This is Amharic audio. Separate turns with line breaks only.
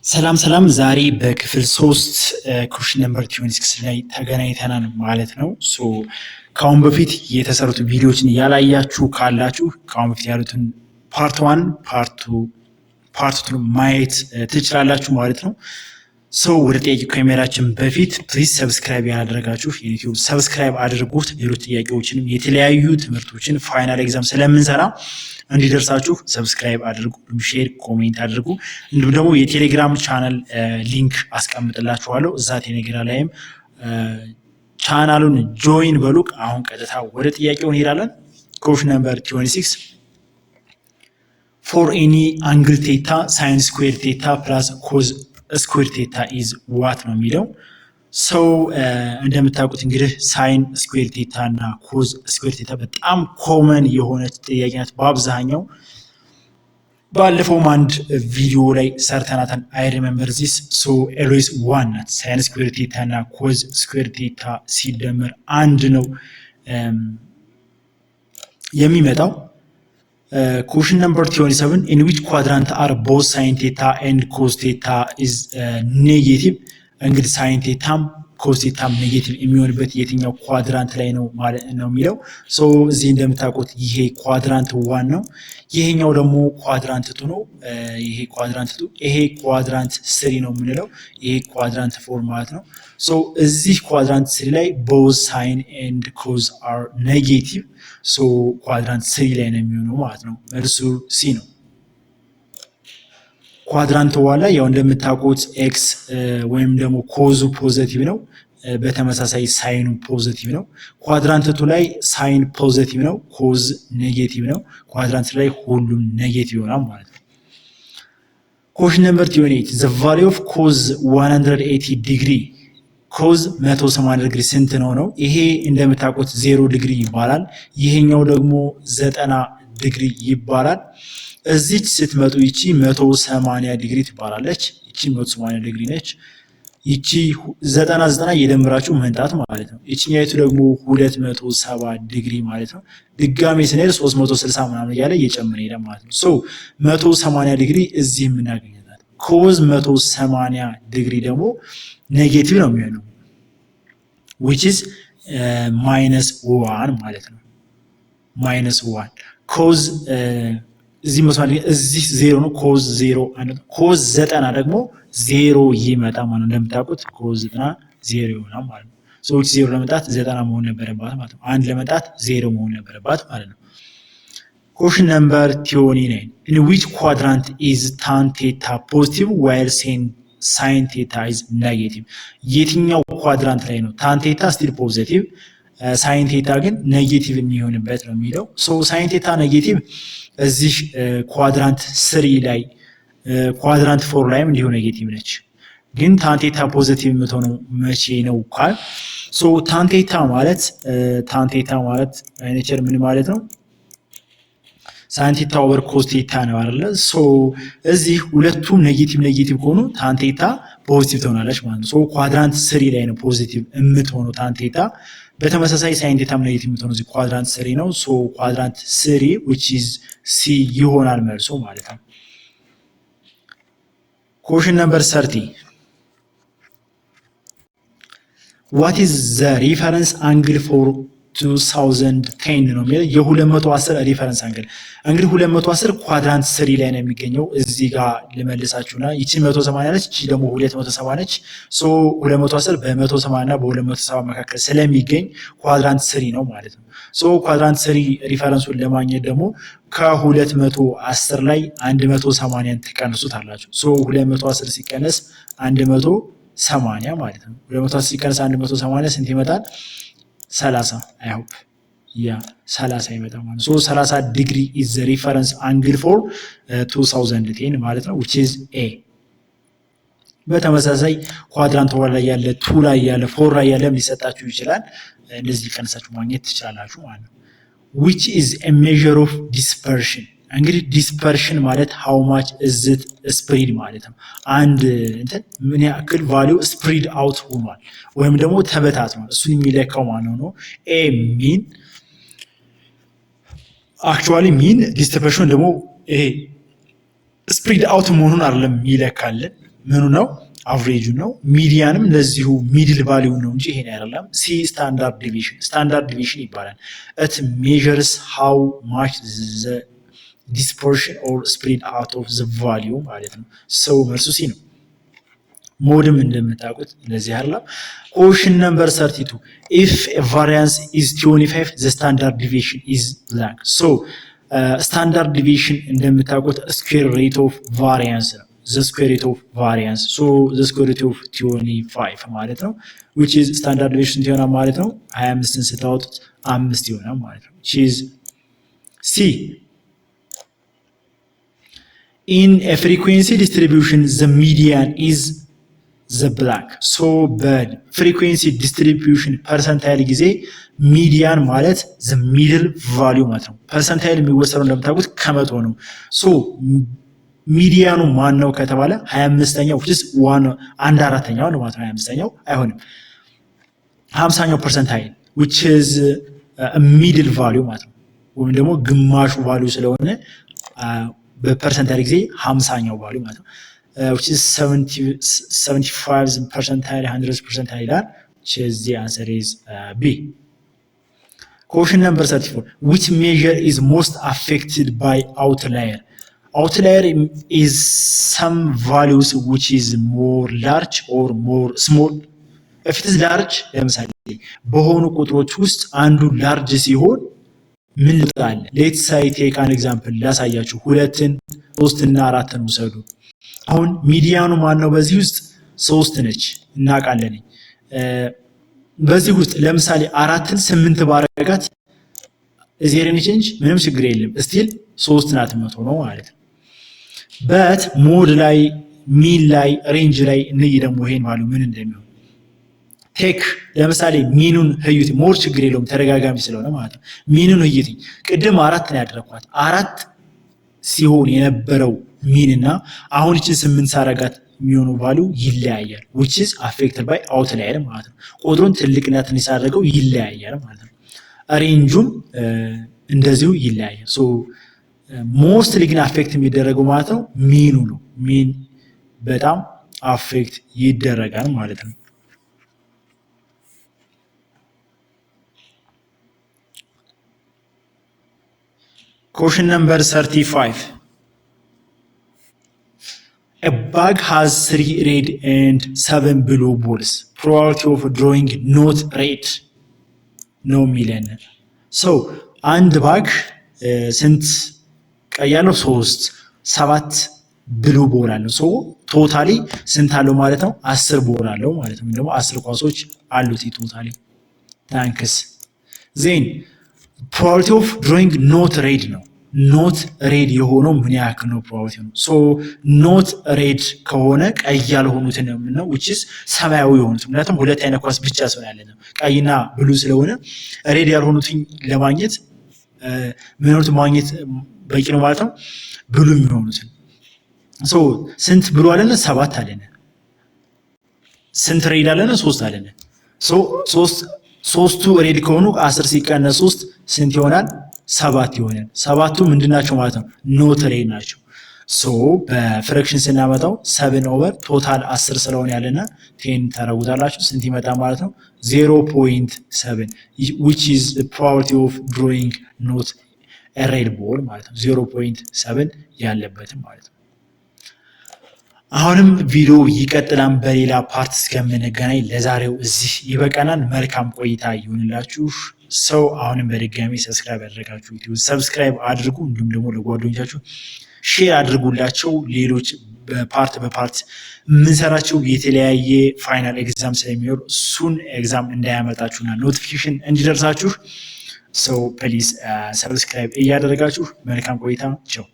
ሰላም ዛሬ በክፍል 3 ኩዌስችን ነምበር 26 ላይ ተገናኝተናል ማለት ነው። ከአሁን በፊት የተሰሩት ቪዲዮዎችን ያላያችሁ ካላችሁ ከአሁን በፊት ያሉትን ፓርት 1 ፓርት 2 ማየት ትችላላችሁ ማለት ነው። ወደ ጥያቄ ከመሄዳችን በፊት ፕሊዝ ሰብስክራይብ ያላደረጋችሁ የዩቲዩብ ሰብስክራይብ አድርጉት። ሌሎች ጥያቄዎችንም የተለያዩ ትምህርቶችን ፋይናል ኤግዛም ስለምንሰራ እንዲደርሳችሁ ሰብስክራይብ አድርጉ፣ ሼር፣ ኮሜንት አድርጉ። እንዲሁም ደግሞ የቴሌግራም ቻናል ሊንክ አስቀምጥላችኋለሁ። እዛ ቴሌግራም ላይም ቻናሉን ጆይን በሉ። አሁን ቀጥታ ወደ ጥያቄው እንሄዳለን። ኩዌስችን ነምበር 26 ፎር ኤኒ አንግል ቴታ ሳይን ስኩዌር ቴታ ፕላስ ኮዝ ስኩዌር ቴታ ኢዝ ዋት ነው የሚለው። እንደምታውቁት እንግዲህ ሳይን ስኩዌር ቴታ እና ኮዝ ስኩዌር ቴታ በጣም ኮመን የሆነች ጥያቄ ናት። በአብዛኛው ባለፈውም አንድ ቪዲዮ ላይ ሰርተናታል። አይ ሪሜምበር ዚስ ኤልዌይስ ዋን ናት። ሳይን ስኩዌር ቴታ እና ኮዝ ስኩዌር ቴታ ሲደመር አንድ ነው የሚመጣው። ኩዌስችን ነምበር 27 in which quadrant are both sin theta and cos theta is negative። እንግዲህ ሳይን ቴታም ኮስ ቴታም ኔጌቲቭ የሚሆንበት የትኛው ኳድራንት ላይ ነው ማለት ነው የሚለው። እዚህ እንደምታውቁት ይሄ ኳድራንት 1 ነው፣ ይሄኛው ደግሞ ኳድራንት 2 ነው። ይሄ ኳድራንት 2 ይሄ ኳድራንት 3 ነው የምንለው። ይሄ ኳድራንት 4 ማለት ነው። እዚህ ኳድራንት 3 ላይ both sin and cos are negative። ኳድራንት 3 ላይ ነው የሚሆነው ማለት ነው። መልሱ ሲ ነው። ኳድራንት ዋላ ያው እንደምታውቁት ኤክስ ወይም ደግሞ ኮዙ ፖዚቲቭ ነው፣ በተመሳሳይ ሳይኑ ፖዚቲቭ ነው። ኳድራንት 2 ላይ ሳይን ፖዚቲቭ ነው፣ ኮዝ ኔጌቲቭ ነው። ኳድራንት ላይ ሁሉም ኔጌቲቭ ይሆናል ማለት ነው። ኩዌስችን ነምበር 28 the value of cos 180 ዲግሪ ኮዝ 180 ዲግሪ ስንት ነው? ይሄ እንደምታውቁት 0 ዲግሪ ይባላል። ይሄኛው ደግሞ 90 ዲግሪ ይባላል። እዚች ስትመጡ ይቺ 180 ዲግሪ ትባላለች። ይቺ 180 ዲግሪ ነች። ይቺ 90 እየደመራችሁ መምጣት ማለት ነው። ይቺኛይቱ ደግሞ 270 ዲግሪ ማለት ነው። ድጋሜ ስንሄድ 360 ምናምን እያለ እየጨመረ ሄደ ማለት ነው። 180 ዲግሪ እዚህ የምናገኘታት። ኮዝ 180 ዲግሪ ደግሞ ኔጌቲቭ ነው የሚሆነው which is -1 ማለት ነው። -1 ኮዝ እዚህ መስማት እዚህ 0 ነው። ኮዝ 0 አንድ ኮዝ 90 ደግሞ 0 ይመጣ ማለት ነው። እንደምታውቁት ኮዝ 90 0 ይሆናል ማለት ነው። እቺ 0 ለመጣት 90 መሆን ነበረባት ማለት ነው። አንድ ለመጣት 0 መሆን ነበረባት ማለት ነው። ኩዌስችን ነምበር 29 in which quadrant is tan theta positive while sin theta is negative። የትኛው ኳድራንት ላይ ነው tan theta still positive ሳይን ቴታ ግን ኔጌቲቭ የሚሆንበት ነው የሚለው። ሳይን ቴታ ኔጌቲቭ እዚህ ኳድራንት 3 ላይ ኳድራንት 4 ላይም እንዲሁ ኔጌቲቭ ነች። ግን ታን ቴታ ፖዚቲቭ የምትሆነው መቼ ነው ካል ታን ቴታ ማለት ኔቸር ምን ማለት ነው? ሳይን ቴታ ኦቨር ኮስ ቴታ ነው አይደለ? እዚህ ሁለቱም ኔጌቲቭ ከሆኑ ታን ቴታ ፖዚቲቭ ትሆናለች ማለት ነው። ኳድራንት 3 ላይ ነው ፖዚቲቭ የምትሆነው ታን ቴታ። በተመሳሳይ ሳይን ቴታም ኔጌቲቭ የምትሆነው እዚህ ኳድራንት 3 ነው። ኳድራንት 3 which is C ይሆናል መልሶ ማለት ነው። ኩዌስችን ነምበር 30 what is the reference angle for 2010 ነው የሚለው። የ210 ሪፈረንስ አንግል እንግዲህ 210 ኳድራንት 3 ላይ ነው የሚገኘው። እዚህ ጋር ልመልሳችሁና ይቺ 180 ነች፣ ይቺ ደግሞ 270 ነች። 210 በ180 እና በ270 መካከል ስለሚገኝ ኳድራንት 3 ነው ማለት ነው። ኳድራንት 3 ሪፈረንሱን ለማግኘት ደግሞ ከ210 ላይ 180ን ትቀንሱት አላችሁ። 210 ሲቀነስ 180 ማለት ነው። 210 ሲቀነስ 180 ስንት ይመጣል? 30 I hope 30 ይመጣል ማለት ነው። 30 ዲግሪ is the reference angle for 2010 ማለት ነው which is A። በተመሳሳይ ኳድራንት 1 ላይ ያለ 2 ላይ ያለ 4 ላይ ያለ ሊሰጣችሁ ይችላል። እንደዚህ ቀንሳችሁ ማግኘት ትችላላችሁ ማለት ነው። which is a measure of dispersion። እንግዲህ ዲስፐርሽን ማለት how much is it spread ማለት ነው። አንድ እንትን ምን ያክል ቫልዩ ስፕሪድ አውት ሆኗል ወይም ደግሞ ተበታትኗል፣ እሱን የሚለካው ማለት ነው። ኤ ሚን አክቹአሊ ሚን ዲስፐርሽን ደግሞ ይሄ ስፕሪድ አውት መሆኑን አይደለም ይለካልን። ምኑ ነው አቨሬጁ ነው። ሚዲያንም ለዚሁ ሚድል ቫሊዩ ነው እንጂ ይሄን አይደለም። ሲ ስታንዳርድ ዲቪዥን ይባላል። it measures how much the dispersion or spread out of the value ማለት ነው። ሰው መልሱ ሲ ነው። ሞድም እንደምታውቁት ለዚህ አይደለም። question number 32 if a variance is 25 the standard deviation is blank so standard deviation እንደምታውቁት square root of variance ነው። the square root of variance so the square root of 25 ማለት ነው which is standard deviation ይሆናል ማለት ነው 25ን ስታወጡት 5 ይሆናል ማለት ነው which is C in a frequency distribution the median is the black so bad frequency distribution percentile ጊዜ ሚዲያን ማለት the middle value ማለት ነው percentile የሚወሰነው እንደምታውቁት ከመቶ ነው so ሚዲያኑ ማን ነው ከተባለ 25ኛው which is 1/4ኛው ነው ማለት ነው 25ኛው አይሆንም 50ኛው percentile which is a middle value ማለት ነው ወይም ደግሞ ግማሹ value ስለሆነ በፐርሰንታይል ጊዜ 50ኛው value ማለት ነው which is 75 percentile 100 percentile ይላል which is the answer is B. Question number 34 which measure is most affected by outlier outlier is some values which is more large or more small if it is large ለምሳሌ በሆኑ ቁጥሮች ውስጥ አንዱ large ሲሆን ምን ልጣለ let's say take an example ላሳያችሁ 2 3 እና 4ን ውሰዱ አሁን ሚዲያኑ ማን ነው በዚህ ውስጥ 3 ነች እናቃለን በዚህ ውስጥ ለምሳሌ 4ን 8 ባረጋት ዜሮን ቼንጅ ምንም ችግር የለም ስቲል 3 ናት መቶ ነው ማለት ነው but ሞድ ላይ ሚን ላይ ሬንጅ ላይ እንይ ደግሞ ይሄን ማለት ምን እንደሚሆን ቴክ ለምሳሌ ሚኑን ህዩት ሞር ችግር የለውም ተረጋጋሚ ስለሆነ ማለት ነው ሚኑን ህዩት ቅድም 4 ነው ያደረኳት 4 ሲሆን የነበረው ሚንና አሁን እቺ 8 ሳረጋት የሚሆነው ቫልዩ ይለያያል which is affected by outlier ማለት ነው ቁጥሩን ትልቅና ትንሽ ሳደረገው ይለያያል ማለት ነው ሬንጁም እንደዚሁ ይለያያል so ሞስትሊ ግን አፌክት የሚደረገው ማለት ነው ሚኑ ነው ሚን በጣም አፌክት ይደረጋል ማለት ነው question number 35 a bag has 3 red and 7 blue balls probability of drawing not red no million so አንድ ባግ ስንት ቀያለው 3 7 ብሉ ቦል አለው ሶ ቶታሊ ስንት አለው ማለት ነው 10 ቦል አለው ማለት ነው ደግሞ 10 ኳሶች አሉት ቶታሊ ታንክስ ዜን probability of drawing not red ነው not red የሆነው ምን ያክል ነው probability ነው ሶ not red ከሆነ ቀይ ያልሆኑት ነው which is ሰማያዊ የሆኑት ምክንያቱም ሁለት አይነት ኳስ ብቻ ስለሆነ ነው ቀይና ብሉ ስለሆነ red ያልሆኑት ለማግኘት ምንውት ማግኘት በቂ ነው ማለት ነው ብሉ የሚሆኑት ሶ ስንት ብሉ አለና 7 አለና ስንት ሬድ አለና 3 አለና ሶ 3ቱ ሬድ ከሆኑ 10 ሲቀነስ 3 ስንት ይሆናል 7 ይሆናል 7ቱ ምንድናቸው ማለት ነው ኖት ሬድ ናቸው ሶ በፍራክሽን ስናመጣው 7 ኦቨር ቶታል 10 ስለሆነ ያለና 10 ታረጉታላችሁ ስንት ይመጣ ማለት ነው 0.7 which is the probability of drawing not a red ball ማለት ነው 0.7 ያለበት ማለት ነው አሁንም ቪዲዮ ይቀጥላል በሌላ ፓርት እስከምንገናኝ ለዛሬው እዚህ ይበቃናል መልካም ቆይታ ይሁንላችሁ ሰው አሁንም በድጋሚ ሰብስክራይብ ያደረጋችሁ ዩቲዩብ ሰብስክራይብ አድርጉ እንዲሁም ደግሞ ለጓደኞቻችሁ ሼር አድርጉላቸው ሌሎች በፓርት ምንሰራቸው የተለያየ ፋይናል ኤግዛም ስለሚኖር ሱን ኤግዛም እንዳያመጣችሁና ኖቲፊኬሽን እንዲደርሳችሁ ሰው ፕሊዝ ሰብስክራይብ እያደረጋችሁ መልካም ቆይታ ቻው